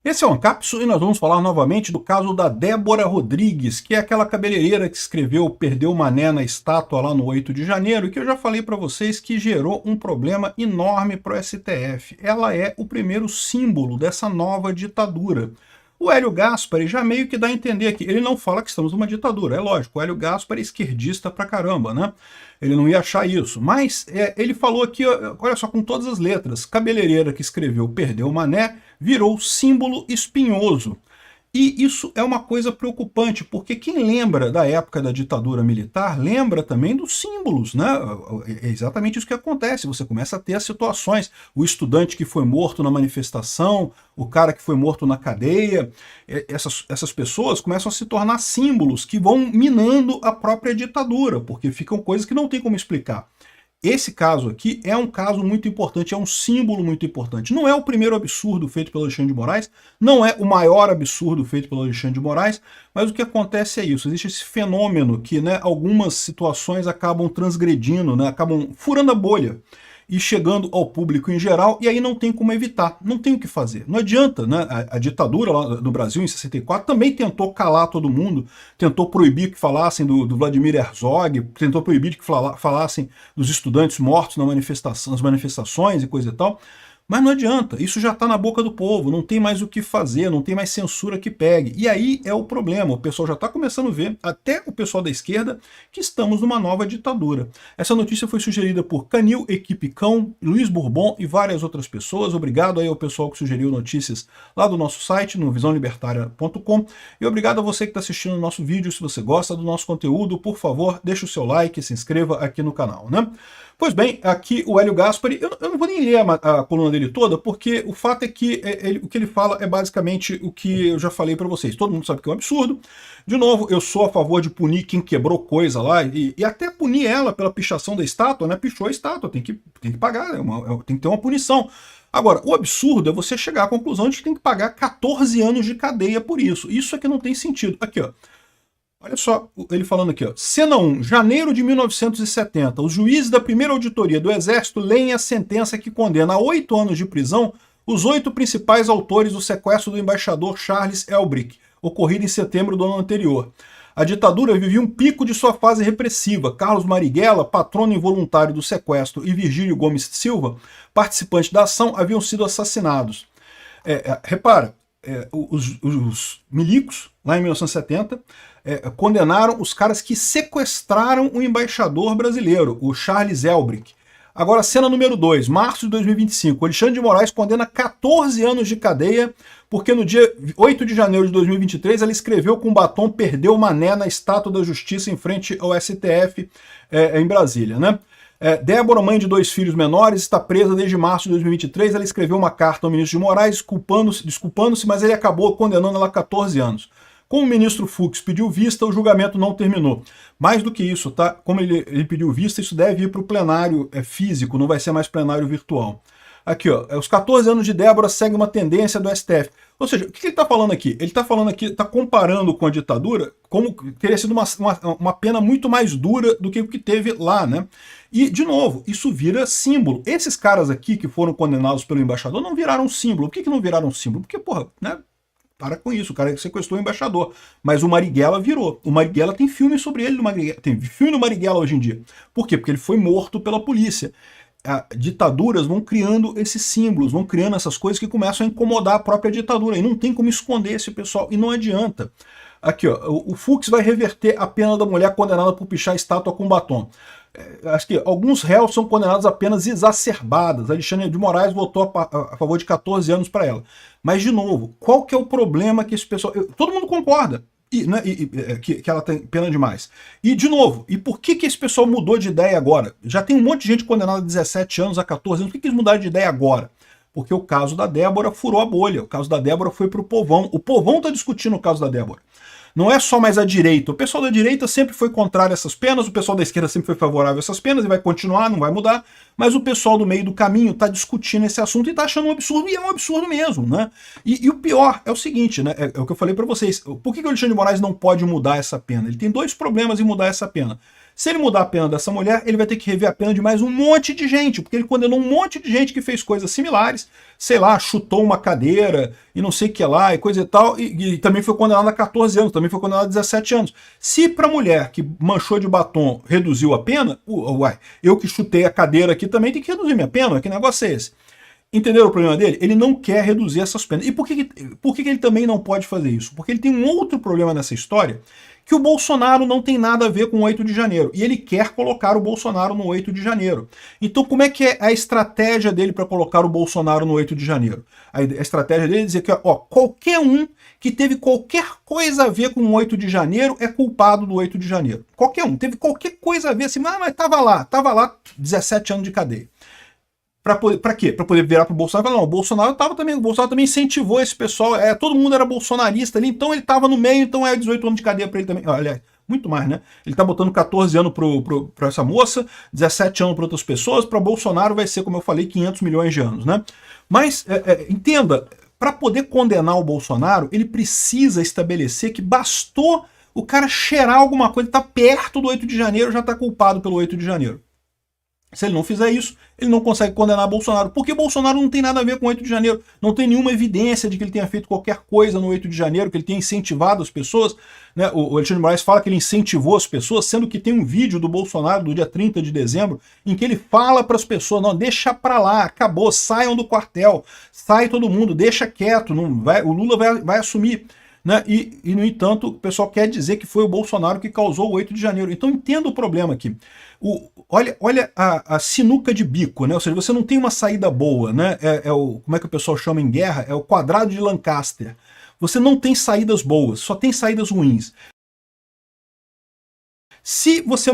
Esse é o Ancapsu e nós vamos falar novamente do caso da Débora Rodrigues, que é aquela cabeleireira que escreveu Perdeu o Mané na estátua lá no 8 de janeiro, e que eu já falei para vocês que gerou um problema enorme para o STF. Ela é o primeiro símbolo dessa nova ditadura. O Hélio Gaspari já meio que dá a entender aqui. Ele não fala que estamos numa ditadura, é lógico. O Hélio Gaspari é esquerdista pra caramba, né? Ele não ia achar isso. Mas ele falou aqui, olha só, com todas as letras. Cabeleireira que escreveu Perdeu o Mané virou símbolo espinhoso. E isso é uma coisa preocupante, porque quem lembra da época da ditadura militar lembra também dos símbolos, né? É exatamente isso que acontece, você começa a ter as situações, o estudante que foi morto na manifestação, o cara que foi morto na cadeia, essas pessoas começam a se tornar símbolos que vão minando a própria ditadura, porque ficam coisas que não tem como explicar. Esse caso aqui é um caso muito importante, é um símbolo muito importante. Não é o primeiro absurdo feito pelo Alexandre de Moraes, não é o maior absurdo feito pelo Alexandre de Moraes, mas o que acontece é isso, existe esse fenômeno que, né, algumas situações acabam transgredindo, né, acabam furando a bolha e chegando ao público em geral, e aí não tem como evitar, não tem o que fazer. Não adianta, né? A ditadura lá no Brasil, em 64, também tentou calar todo mundo, tentou proibir que falassem do Vladimir Herzog, tentou proibir que falassem dos estudantes mortos nas manifestações e coisa e tal, mas não adianta, isso já está na boca do povo, não tem mais o que fazer, não tem mais censura que pegue. E aí é o problema, o pessoal já está começando a ver, até o pessoal da esquerda, que estamos numa nova ditadura. Essa notícia foi sugerida por Canil, Equipe Cão, Luiz Bourbon e várias outras pessoas. Obrigado aí ao pessoal que sugeriu notícias lá do nosso site, no visãolibertaria.com. E obrigado a você que está assistindo o nosso vídeo. Se você gosta do nosso conteúdo, por favor, deixe o seu like e se inscreva aqui no canal, né? Pois bem, aqui o Hélio Gaspari, eu não vou nem ler a coluna dele toda, porque o fato é que o que ele fala é basicamente o que eu já falei para vocês. Todo mundo sabe que é um absurdo. De novo, eu sou a favor de punir quem quebrou coisa lá, e até punir ela pela pichação da estátua, né? Pichou a estátua, tem que pagar, tem que ter uma punição. Agora, o absurdo é você chegar à conclusão de que tem que pagar 14 anos de cadeia por isso. Isso é que não tem sentido. Aqui, ó. Olha só, ele falando aqui, ó. Cena 1, janeiro de 1970. Os juízes da primeira auditoria do Exército leem a sentença que condena a 8 anos de prisão os 8 principais autores do sequestro do embaixador Charles Elbrick, ocorrido em setembro do ano anterior. A ditadura vivia um pico de sua fase repressiva. Carlos Marighella, patrono involuntário do sequestro, e Virgílio Gomes Silva, participante da ação, haviam sido assassinados. Repara, os milicos, lá em 1970, condenaram os caras que sequestraram o embaixador brasileiro, o Charles Elbrick. Agora, cena número 2, março de 2025. Alexandre de Moraes condena 14 anos de cadeia porque no dia 8 de janeiro de 2023 ela escreveu com batom Perdeu o Mané na Estátua da Justiça em frente ao STF em Brasília, né? Débora, mãe de 2 filhos menores, está presa desde março de 2023. Ela escreveu uma carta ao ministro de Moraes desculpando-se, mas ele acabou condenando ela a 14 anos. Como o ministro Fux pediu vista, o julgamento não terminou. Mais do que isso, tá? Como ele pediu vista, isso deve ir para o plenário físico, não vai ser mais plenário virtual. Aqui, ó, os 14 anos de Débora seguem uma tendência do STF. Ou seja, o que ele está falando aqui? Ele está falando aqui, está comparando com a ditadura, como teria sido uma pena muito mais dura do que o que teve lá, né? E, de novo, isso vira símbolo. Esses caras aqui que foram condenados pelo embaixador não viraram símbolo. Por que não viraram símbolo? Porque, porra, né? Para com isso, o cara sequestrou o embaixador. Mas o Marighella virou. O Marighella tem filme sobre ele, tem filme do Marighella hoje em dia. Por quê? Porque ele foi morto pela polícia. Ditaduras vão criando esses símbolos, vão criando essas coisas que começam a incomodar a própria ditadura. E não tem como esconder esse pessoal. E não adianta. Aqui, ó, o Fux vai reverter a pena da mulher condenada por pichar a estátua com batom. Acho que alguns réus são condenados a penas exacerbadas. Alexandre de Moraes votou a favor de 14 anos para ela. Mas, de novo, qual que é o problema que esse pessoal... Todo mundo concorda que ela tem pena demais. E, de novo, e por que esse pessoal mudou de ideia agora? Já tem um monte de gente condenada a 17 anos, a 14 anos. Por que eles mudaram de ideia agora? Porque o caso da Débora furou a bolha. O caso da Débora foi para o povão. O povão está discutindo o caso da Débora. Não é só mais a direita. O pessoal da direita sempre foi contrário a essas penas, o pessoal da esquerda sempre foi favorável a essas penas e vai continuar, não vai mudar, mas o pessoal do meio do caminho está discutindo esse assunto e está achando um absurdo, e é um absurdo mesmo, né? E o pior é o seguinte, né? É o que eu falei para vocês. Por que o Alexandre de Moraes não pode mudar essa pena? Ele tem 2 problemas em mudar essa pena. Se ele mudar a pena dessa mulher, ele vai ter que rever a pena de mais um monte de gente, porque ele condenou um monte de gente que fez coisas similares, sei lá, chutou uma cadeira e não sei o que lá e coisa e tal, e também foi condenado a 14 anos, também foi condenado a 17 anos. Se para mulher que manchou de batom reduziu a pena, uai, eu que chutei a cadeira aqui também tenho que reduzir minha pena, que negócio é esse? Entenderam o problema dele? Ele não quer reduzir essas penas. E por que ele também não pode fazer isso? Porque ele tem um outro problema nessa história, que o Bolsonaro não tem nada a ver com o 8 de janeiro. E ele quer colocar o Bolsonaro no 8 de janeiro. Então como é que é a estratégia dele para colocar o Bolsonaro no 8 de janeiro? A estratégia dele é dizer que ó, qualquer um que teve qualquer coisa a ver com o 8 de janeiro é culpado do 8 de janeiro. Qualquer um. Teve qualquer coisa a ver assim, mas tava lá 17 anos de cadeia. Para quê? Para poder virar para o Bolsonaro e falar, não, o Bolsonaro também incentivou esse pessoal, todo mundo era bolsonarista ali, então ele estava no meio, então 18 anos de cadeia para ele também. Olha, muito mais, né? Ele está botando 14 anos para essa moça, 17 anos para outras pessoas, para Bolsonaro vai ser, como eu falei, 500 milhões de anos, né? Mas, entenda, para poder condenar o Bolsonaro, ele precisa estabelecer que bastou o cara cheirar alguma coisa, tá perto do 8 de janeiro, já está culpado pelo 8 de janeiro. Se ele não fizer isso, ele não consegue condenar Bolsonaro. Porque Bolsonaro não tem nada a ver com o 8 de janeiro. Não tem nenhuma evidência de que ele tenha feito qualquer coisa no 8 de janeiro, que ele tenha incentivado as pessoas. Né? O Alexandre de Moraes fala que ele incentivou as pessoas, sendo que tem um vídeo do Bolsonaro do dia 30 de dezembro, em que ele fala para as pessoas, não, deixa pra lá, acabou, saiam do quartel, sai todo mundo, deixa quieto, não vai, o Lula vai assumir. Né? E, no entanto, o pessoal quer dizer que foi o Bolsonaro que causou o 8 de janeiro. Então entenda o problema aqui. Olha a sinuca de bico, né? Ou seja, você não tem uma saída boa, né? Como é que o pessoal chama em guerra? É o quadrado de Lancaster. Você não tem saídas boas, só tem saídas ruins. Se você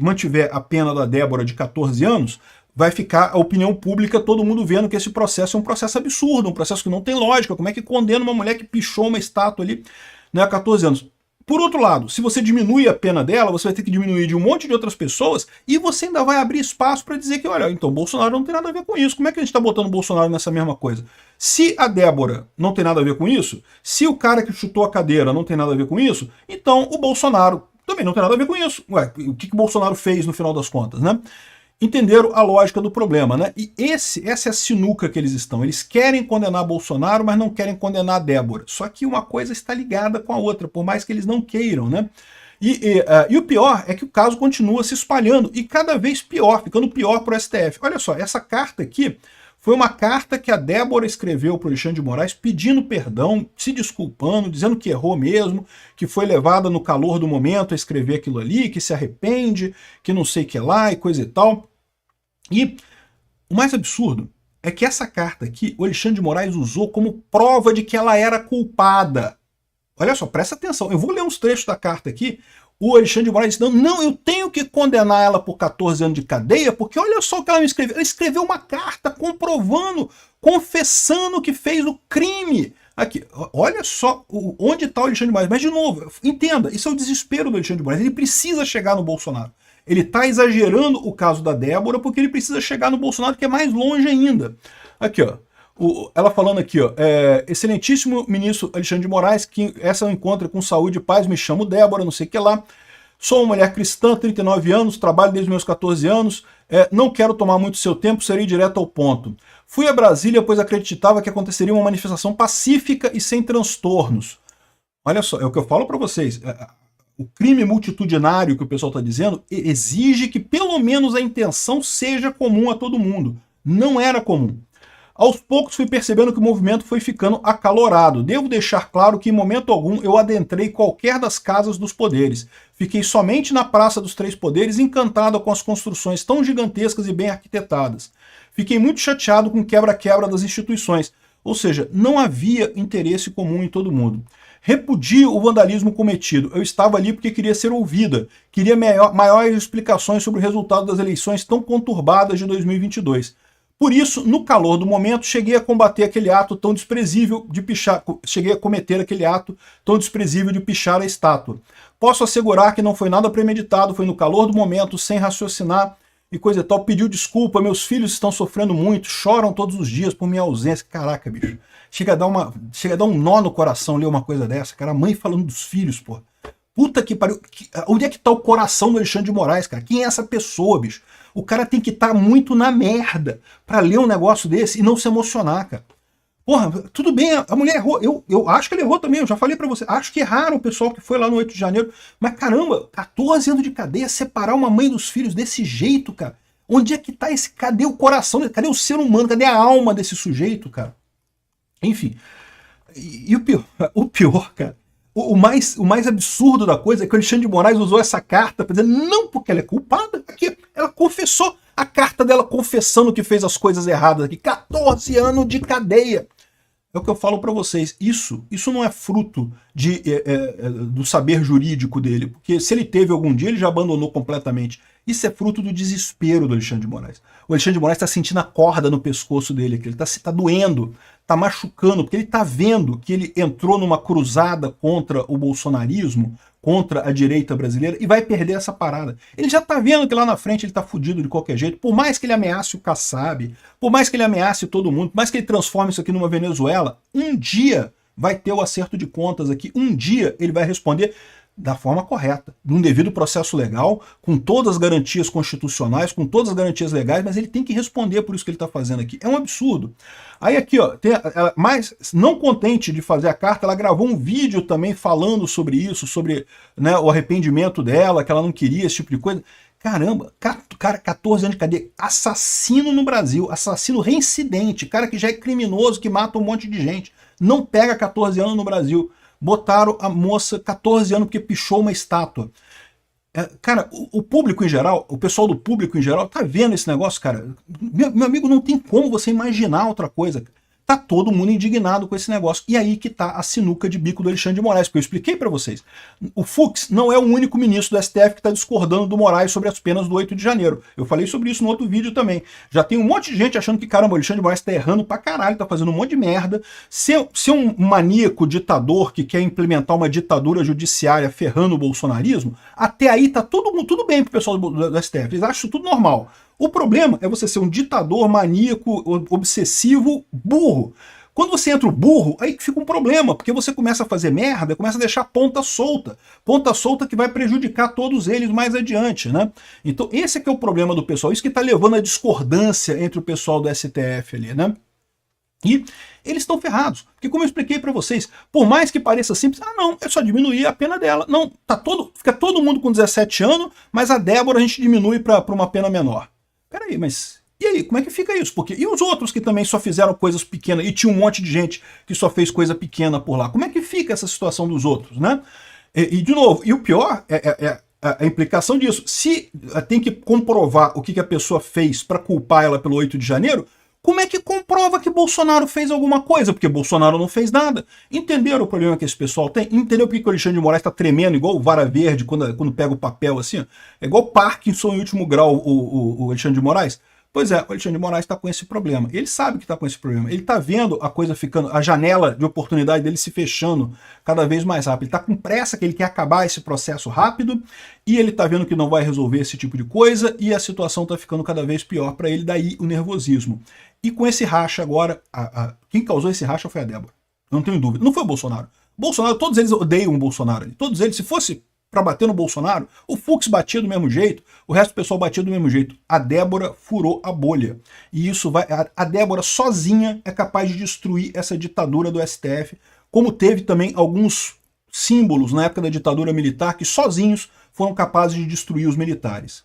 mantiver a pena da Débora de 14 anos, vai ficar a opinião pública, todo mundo vendo que esse processo é um processo absurdo, um processo que não tem lógica. Como é que condena uma mulher que pichou uma estátua ali, né, há 14 anos? Por outro lado, se você diminui a pena dela, você vai ter que diminuir de um monte de outras pessoas e você ainda vai abrir espaço para dizer que, olha, então Bolsonaro não tem nada a ver com isso. Como é que a gente está botando Bolsonaro nessa mesma coisa? Se a Débora não tem nada a ver com isso, se o cara que chutou a cadeira não tem nada a ver com isso, então o Bolsonaro também não tem nada a ver com isso. Ué, o que o Bolsonaro fez no final das contas, né? Entenderam a lógica do problema, né? E essa é a sinuca que eles estão. Eles querem condenar Bolsonaro, mas não querem condenar a Débora. Só que uma coisa está ligada com a outra, por mais que eles não queiram, né? E o pior é que o caso continua se espalhando, e cada vez pior, ficando pior para o STF. Olha só, essa carta aqui foi uma carta que a Débora escreveu para o Alexandre de Moraes pedindo perdão, se desculpando, dizendo que errou mesmo, que foi levada no calor do momento a escrever aquilo ali, que se arrepende, que não sei o que lá e coisa e tal. E o mais absurdo é que essa carta aqui, o Alexandre de Moraes usou como prova de que ela era culpada. Olha só, presta atenção, eu vou ler uns trechos da carta aqui. O Alexandre de Moraes disse, não, eu tenho que condenar ela por 14 anos de cadeia, porque olha só o que ela me escreveu. Ela escreveu uma carta comprovando, confessando que fez o crime. Aqui, olha só onde está o Alexandre de Moraes. Mas, de novo, entenda, isso é o desespero do Alexandre de Moraes. Ele precisa chegar no Bolsonaro. Ele está exagerando o caso da Débora porque ele precisa chegar no Bolsonaro, que é mais longe ainda. Aqui, ó. Ela falando aqui, ó, excelentíssimo ministro Alexandre de Moraes, que essa eu encontro com saúde e paz, me chamo Débora, não sei o que lá. Sou uma mulher cristã, 39 anos, trabalho desde meus 14 anos, não quero tomar muito seu tempo, serei direto ao ponto. Fui a Brasília, pois acreditava que aconteceria uma manifestação pacífica e sem transtornos. Olha só, é o que eu falo para vocês. O crime multitudinário que o pessoal está dizendo exige que pelo menos a intenção seja comum a todo mundo. Não era comum. Aos poucos fui percebendo que o movimento foi ficando acalorado. Devo deixar claro que em momento algum eu adentrei qualquer das casas dos poderes. Fiquei somente na Praça dos Três Poderes, encantado com as construções tão gigantescas e bem arquitetadas. Fiquei muito chateado com o quebra-quebra das instituições. Ou seja, não havia interesse comum em todo mundo. Repudio o vandalismo cometido. Eu estava ali porque queria ser ouvida. Queria maiores explicações sobre o resultado das eleições tão conturbadas de 2022. Por isso, no calor do momento, cheguei a combater aquele ato tão desprezível de pichar, cheguei a cometer aquele ato tão desprezível de pichar a estátua. Posso assegurar que não foi nada premeditado, foi no calor do momento, sem raciocinar e coisa e tal. Pediu desculpa, meus filhos estão sofrendo muito, choram todos os dias por minha ausência. Caraca, bicho. Chega a dar um nó no coração ler uma coisa dessa, cara. A mãe falando dos filhos, pô. Puta que pariu. Onde é que tá o coração do Alexandre de Moraes, cara? Quem é essa pessoa, bicho? O cara tem que estar muito na merda pra ler um negócio desse e não se emocionar, cara. Porra, tudo bem, a mulher errou. Eu acho que ela errou também, eu já falei pra você. Acho que erraram o pessoal que foi lá no 8 de janeiro. Mas caramba, 14 anos de cadeia, separar uma mãe dos filhos desse jeito, cara. Onde é que tá esse... Cadê o coração? Cadê o ser humano? Cadê a alma desse sujeito, cara? Enfim. E o pior, cara, o mais absurdo da coisa é que o Alexandre de Moraes usou essa carta para dizer não porque ela é culpada, aqui ela confessou a carta dela confessando que fez as coisas erradas aqui, 14 anos de cadeia. É o que eu falo para vocês, isso não é fruto do saber jurídico dele, porque se ele teve algum dia, ele já abandonou completamente. Isso é fruto do desespero do Alexandre de Moraes. O Alexandre de Moraes está sentindo a corda no pescoço dele, que ele está doendo, está machucando, porque ele está vendo que ele entrou numa cruzada contra o bolsonarismo, contra a direita brasileira, e vai perder essa parada. Ele já está vendo que lá na frente ele está fudido de qualquer jeito, por mais que ele ameace o Kassab, por mais que ele ameace todo mundo, por mais que ele transforme isso aqui numa Venezuela, um dia vai ter o acerto de contas aqui, um dia ele vai responder da forma correta, num devido processo legal, com todas as garantias constitucionais, com todas as garantias legais, mas ele tem que responder por isso que ele está fazendo aqui. É um absurdo. Aí aqui, ó, mas não contente de fazer a carta, ela gravou um vídeo também falando sobre isso, sobre, né, o arrependimento dela, que ela não queria, esse tipo de coisa. Caramba, cara, 14 anos de cadeia, assassino no Brasil, assassino reincidente, cara que já é criminoso, que mata um monte de gente, não pega 14 anos no Brasil. Botaram a moça 14 anos porque pichou uma estátua. Cara, o público em geral, o pessoal do público em geral, tá vendo esse negócio, cara? Meu amigo, não tem como você imaginar outra coisa. Tá todo mundo indignado com esse negócio. E aí que tá a sinuca de bico do Alexandre de Moraes, porque eu expliquei para vocês. O Fux não é o único ministro do STF que está discordando do Moraes sobre as penas do 8 de janeiro. Eu falei sobre isso no outro vídeo também. Já tem um monte de gente achando que, caramba, o Alexandre de Moraes tá errando pra caralho, tá fazendo um monte de merda. Ser um maníaco ditador que quer implementar uma ditadura judiciária ferrando o bolsonarismo, até aí tá tudo bem pro pessoal do STF. Eles acham isso tudo normal. O problema é você ser um ditador maníaco, obsessivo, burro. Quando você entra o burro, aí que fica um problema, porque você começa a fazer merda, começa a deixar ponta solta que vai prejudicar todos eles mais adiante, né? Então esse é que é o problema do pessoal, isso que tá levando a discordância entre o pessoal do STF ali, né? E eles estão ferrados, porque como eu expliquei para vocês, por mais que pareça simples, não, é só diminuir a pena dela. Não, fica todo mundo com 17 anos, mas a Débora a gente diminui para uma pena menor. Peraí, mas e aí, como é que fica isso? Porque, e os outros que também só fizeram coisas pequenas, e tinha um monte de gente que só fez coisa pequena por lá, como é que fica essa situação dos outros, né? E de novo, e o pior é a implicação disso. Se tem que comprovar o que a pessoa fez para culpar ela pelo 8 de janeiro, como é que comprova que Bolsonaro fez alguma coisa? Porque Bolsonaro não fez nada. Entenderam o problema que esse pessoal tem? Entendeu por que o Alexandre de Moraes está tremendo igual o Vara Verde quando pega o papel assim? É igual Parkinson em último grau, o Alexandre de Moraes. Pois é, o Alexandre de Moraes está com esse problema. Ele sabe que está com esse problema. Ele está vendo a coisa ficando, a janela de oportunidade dele se fechando cada vez mais rápido. Ele está com pressa, que ele quer acabar esse processo rápido, e ele está vendo que não vai resolver esse tipo de coisa, e a situação está ficando cada vez pior para ele, daí o nervosismo. E com esse racha agora, quem causou esse racha foi a Débora. Não tenho dúvida. Não foi o Bolsonaro. Bolsonaro, todos eles odeiam o Bolsonaro. Todos eles, se fosse para bater no Bolsonaro, o Fux batia do mesmo jeito, o resto do pessoal batia do mesmo jeito. A Débora furou a bolha. E isso vai. A Débora sozinha é capaz de destruir essa ditadura do STF, como teve também alguns símbolos na época da ditadura militar que sozinhos foram capazes de destruir os militares.